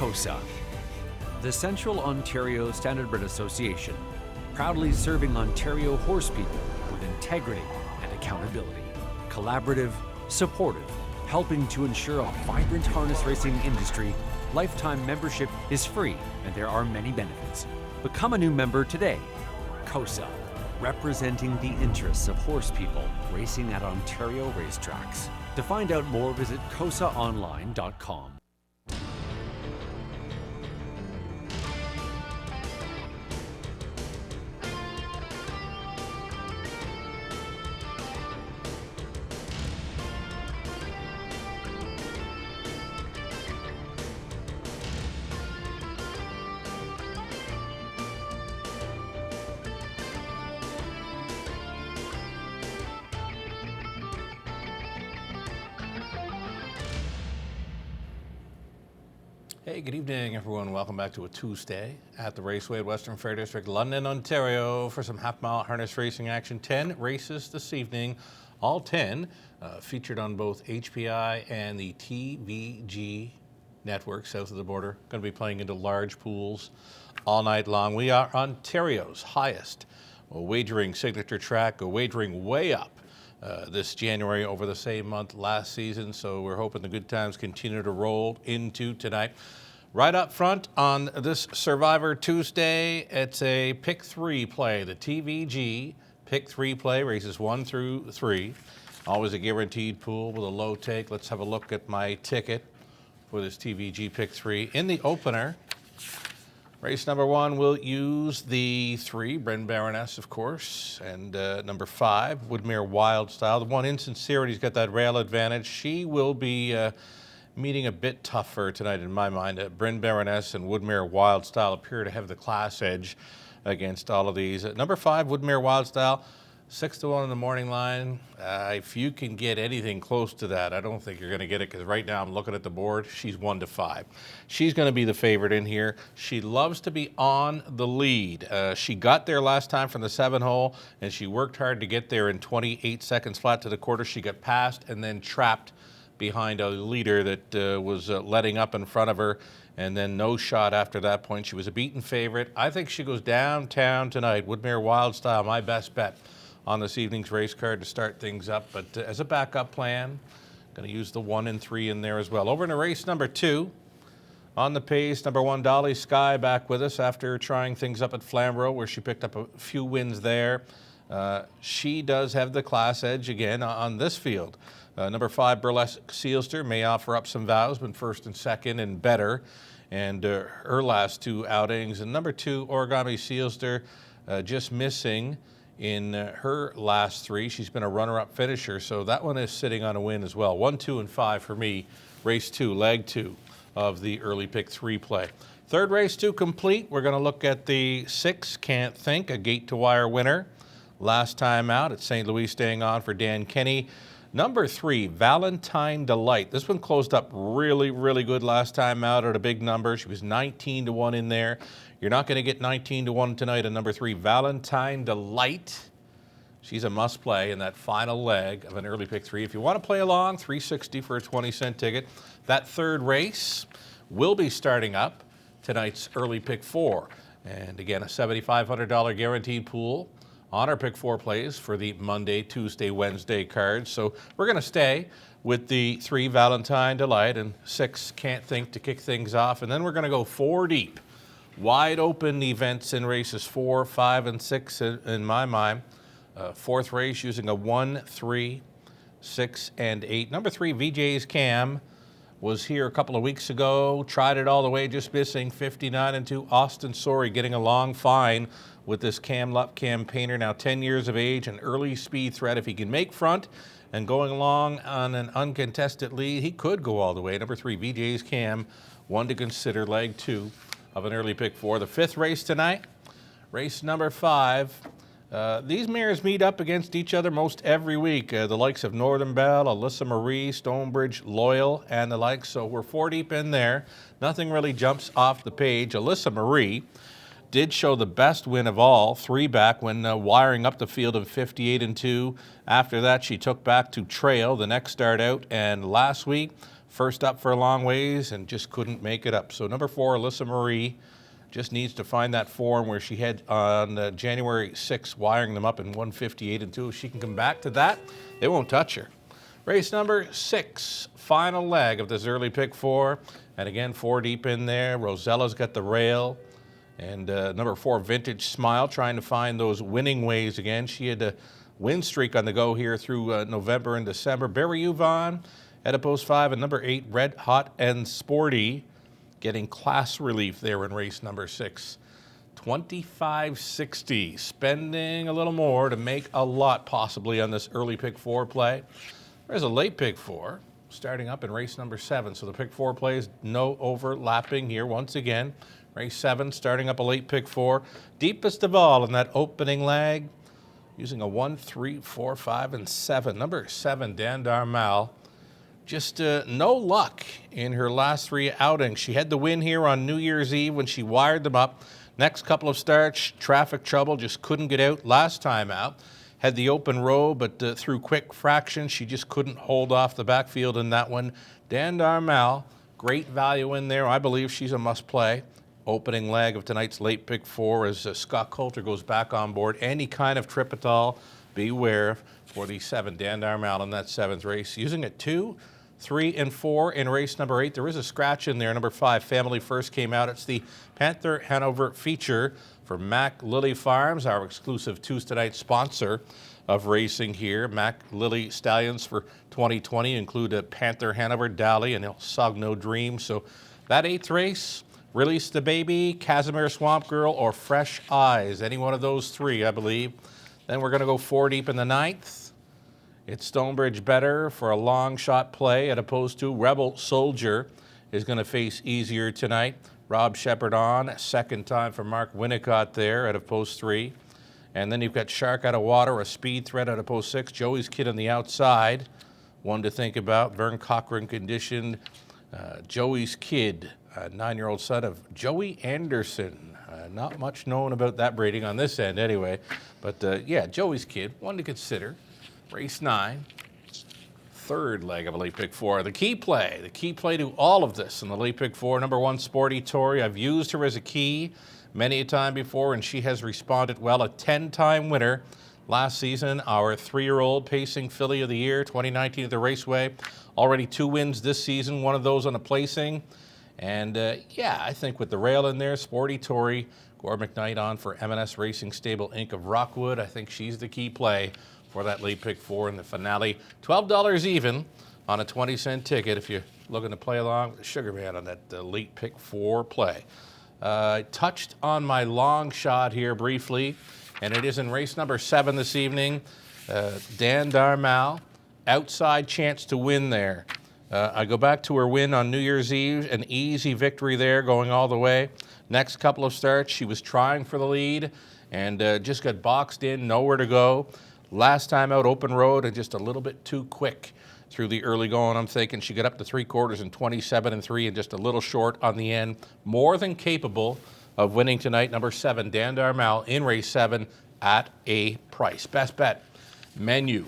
COSA, the Central Ontario Standardbred Association, proudly serving Ontario horse people with integrity and accountability. Collaborative, supportive, helping to ensure a vibrant harness racing industry. Lifetime membership is free and there are many benefits. Become a new member today. COSA, representing the interests of horse people racing at Ontario racetracks. To find out more, visit cosaonline.com. Hey, good evening, everyone. Welcome back to a Tuesday at the Raceway at Western Fair District, London, Ontario, for some half-mile harness racing action. 10 races this evening, all 10 featured on both HPI and the TVG network south of the border. Going to be playing into large pools all night long. We are Ontario's highest wagering signature track, wagering way up this January over the same month last season, so we're hoping the good times continue to roll into tonight. Right up front on this Survivor Tuesday, it's a pick 3 play, the TVG pick 3 play, races 1 through 3. Always a guaranteed pool with a low take. Let's have a look at my ticket for this TVG pick 3. In the opener, race number 1 will use the 3, Bryn Baroness, of course, and number 5, Woodmere Wild Style. The one, Insincerity's got that rail advantage. She will be meeting a bit tougher tonight in my mind. Bryn Baroness and Woodmere Wild Style appear to have the class edge against all of these. Number 5, Woodmere Wild Style, 6-1 in the morning line. If you can get anything close to that, I don't think you're going to get it, because right now I'm looking at the board. She's 1-5. She's going to be the favorite in here. She loves to be on the lead. She got there last time from the 7 hole, and she worked hard to get there in 28 seconds flat to the quarter. She got passed and then trapped behind a leader that was letting up in front of her, and then no shot after that point. She was a beaten favorite. I think she goes downtown tonight. Woodmere Wild Style, my best bet on this evening's race card to start things up. But as a backup plan, going to use the 1 and 3 in there as well. Over into race number 2. On the pace, number 1, Dolly Sky, back with us after trying things up at Flamborough, where she picked up a few wins there. She does have the class edge again on this field. Number 5, Burlesque Sealster may offer up some vows, but first and second and better. And her last 2 outings. And number 2, Origami Sealster, just missing in her last 3. She's been a runner-up finisher, so that one is sitting on a win as well. 1, 2, and 5 for me. Race 2, leg 2 of the early pick 3 play. Third race 2 complete. We're going to look at the 6, Can't Think, a gate-to-wire winner. Last time out at St. Louis, staying on for Dan Kenny. Number 3, Valentine Delight. This one closed up really, really good last time out at a big number. She was 19-1 in there. You're not going to get 19-1 tonight on number 3, Valentine Delight. She's a must-play in that final leg of an early pick 3. If you want to play along, $3.60 for a 20-cent ticket. That third race will be starting up tonight's early pick 4. And again, a $7,500 guaranteed pool on our pick 4 plays for the Monday, Tuesday, Wednesday cards. So we're going to stay with the 3, Valentine Delight, and 6, Can't Think, to kick things off. And then we're going to go 4 deep. Wide open events in races 4, 5, and 6 in my mind. Fourth race using a 1, 3, 6, and 8. Number 3, VJ's Cam, was here a couple of weeks ago. Tried it all the way, just missing. 59-2. Austin Sorey getting along fine with this Cam Lupp campaigner, now 10 years of age, an early speed threat. If he can make front and going along on an uncontested lead, he could go all the way. Number 3, VJ's Cam, one to consider, leg 2 of an early pick 4. The 5th race tonight, race number 5. These mares meet up against each other most every week. The likes of Northern Belle, Alyssa Marie, Stonebridge, Loyal, and the likes. So we're 4 deep in there. Nothing really jumps off the page. Alyssa Marie did show the best win of all, 3 back, when wiring up the field of 58-2. After that, she took back to trail the next start out. And last week, First up for a long ways and just couldn't make it up. So number 4, Alyssa Marie, just needs to find that form where she had on January 6th, wiring them up in 158 and 2. If she can come back to that, they won't touch her. Race number 6, final leg of this early pick 4. And again, 4 deep in there. Rosella's got the rail. And number 4, Vintage Smile, trying to find those winning ways again. She had a win streak on the go here through November and December. Barry Yvonne at post 5, and number 8, Red Hot and Sporty, getting class relief there in race number 6. 25.60, spending a little more to make a lot possibly on this early pick 4 play. There's a late pick 4 starting up in race number 7. So the pick 4 plays no overlapping here once again. Race 7 starting up a late pick 4. Deepest of all in that opening leg, using a 1, 3, 4, 5, and 7. Number 7, Dan Darmal. Just no luck in her last 3 outings. She had the win here on New Year's Eve when she wired them up. Next couple of starts, traffic trouble, just couldn't get out last time out. Had the open row, but through quick fractions, she just couldn't hold off the backfield in that one. Dan Darmal, great value in there. I believe she's a must-play. Opening leg of tonight's late pick 4 as Scott Coulter goes back on board. Any kind of trip at all, beware for the 7, Dan Darmal in that 7th race. Using it 2, 3, and 4 in race number 8. There is a scratch in there. Number 5, Family First came out. It's the Panther Hanover feature for Mac Lily Farms, our exclusive Tuesday night sponsor of racing here. Mac Lily Stallions for 2020 include a Panther Hanover, Dally, and El Sogno Dream. So that 8th race, Release the Baby, Casimir Swamp Girl, or Fresh Eyes. Any one of those 3, I believe. Then we're going to go 4 deep in the 9th. It's Stonebridge Better for a long shot play, as opposed to Rebel Soldier is going to face easier tonight. Rob Shepard on, second time for Mark Winnicott there at post 3. And then you've got Shark Out of Water, a speed threat at post 6. Joey's Kid on the outside, one to think about. Vern Cochran conditioned. Joey's Kid, a 9-year-old son of Joey Anderson. Not much known about that breeding on this end anyway. But yeah, Joey's Kid, one to consider. Race 9, 3rd leg of a late pick 4. The key play to all of this in the late pick 4, number 1, Sporty Tori. I've used her as a key many a time before, and she has responded well. A 10-time winner last season, our 3-year-old pacing filly of the year, 2019 at the Raceway. Already 2 wins this season, one of those on a placing. And yeah, I think with the rail in there, Sporty Tori, Gore McKnight on for M&S Racing Stable Inc. of Rockwood. I think she's the key play for that late pick 4 in the finale. $12 even on a 20-cent ticket if you're looking to play along with the Sugar Man on that late pick 4 play. I touched on my long shot here briefly, and it is in race number 7 this evening. Dan Darmal, outside chance to win there. I go back to her win on New Year's Eve, an easy victory there going all the way. Next couple of starts, she was trying for the lead and just got boxed in, nowhere to go. Last time out, open road, and just a little bit too quick through the early going. I'm thinking she got up to 3/4 in 27 and 3 and just a little short on the end. More than capable of winning tonight. Number 7, Dan Darmal in race 7 at a price. Best bet menu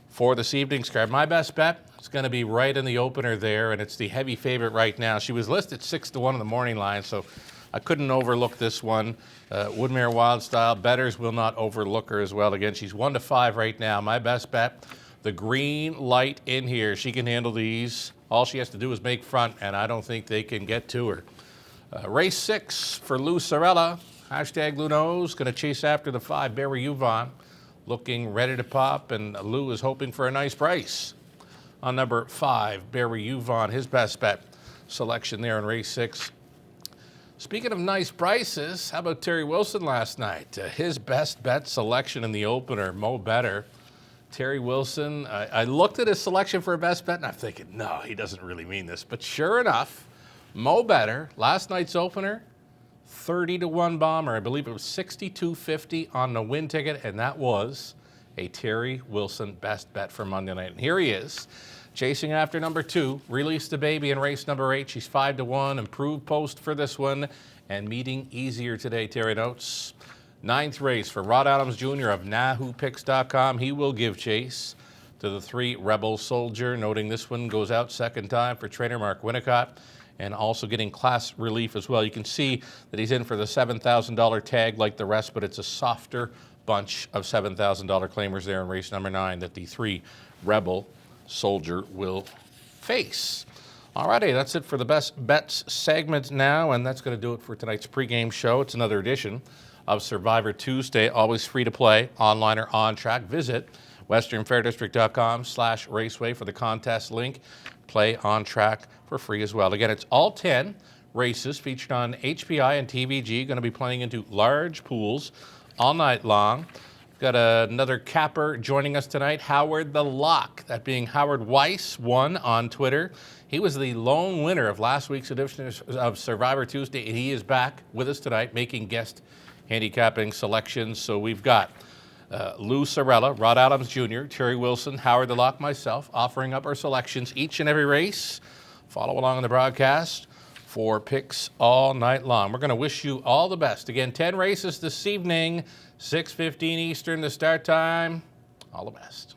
for this evening's card. My best bet is going to be right in the opener there, and it's the heavy favorite right now. She was listed 6-1 in the morning line, so I couldn't overlook this one. Woodmere Wild Style, bettors will not overlook her as well. Again, she's 1-5 right now. My best bet, the green light in here. She can handle these. All she has to do is make front, and I don't think they can get to her. Race 6 for Lou Sorella. Hashtag Lou knows. Going to chase after the 5, Barry Yvonne. Looking ready to pop, and Lou is hoping for a nice price on number 5, Barry Yvonne. His best bet selection there in race 6. Speaking of nice prices, how about Terry Wilson last night? His best bet selection in the opener, Mo Better. Terry Wilson, I looked at his selection for a best bet, and I'm thinking, no, he doesn't really mean this. But sure enough, Mo Better, last night's opener, 30-1 bomber. I believe it was 62.50 on the win ticket, and that was a Terry Wilson best bet for Monday night. And here he is, chasing after number 2, Release the Baby in race number 8. She's 5-1, improved post for this one, and meeting easier today, Terry notes. 9th race for Rod Adams Jr. of NahooPicks.com. He will give chase to the 3 Rebel Soldier, noting this one goes out second time for trainer Mark Winnicott, and also getting class relief as well. You can see that he's in for the $7,000 tag like the rest, but it's a softer bunch of $7,000 claimers there in race number 9 that the 3 Rebel Soldier will face. Alrighty, that's it for the best bets segment now, and that's going to do it for tonight's pregame show. It's another edition of Survivor Tuesday, always free to play, online or on track. Visit westernfairdistrict.com/raceway for the contest link. Play on track for free as well. Again, it's all 10 races featured on HPI and TVG, going to be playing into large pools all night long. Got another capper joining us tonight, Howard the Lock, that being Howard Weiss, won on Twitter. He was the lone winner of last week's edition of Survivor Tuesday, and he is back with us tonight making guest handicapping selections. So we've got Lou Sorella, Rod Adams Jr., Terry Wilson, Howard the Lock, myself, offering up our selections each and every race. Follow along on the broadcast for picks all night long. We're going to wish you all the best. Again, 10 races this evening, 6:15 Eastern, the start time. All the best.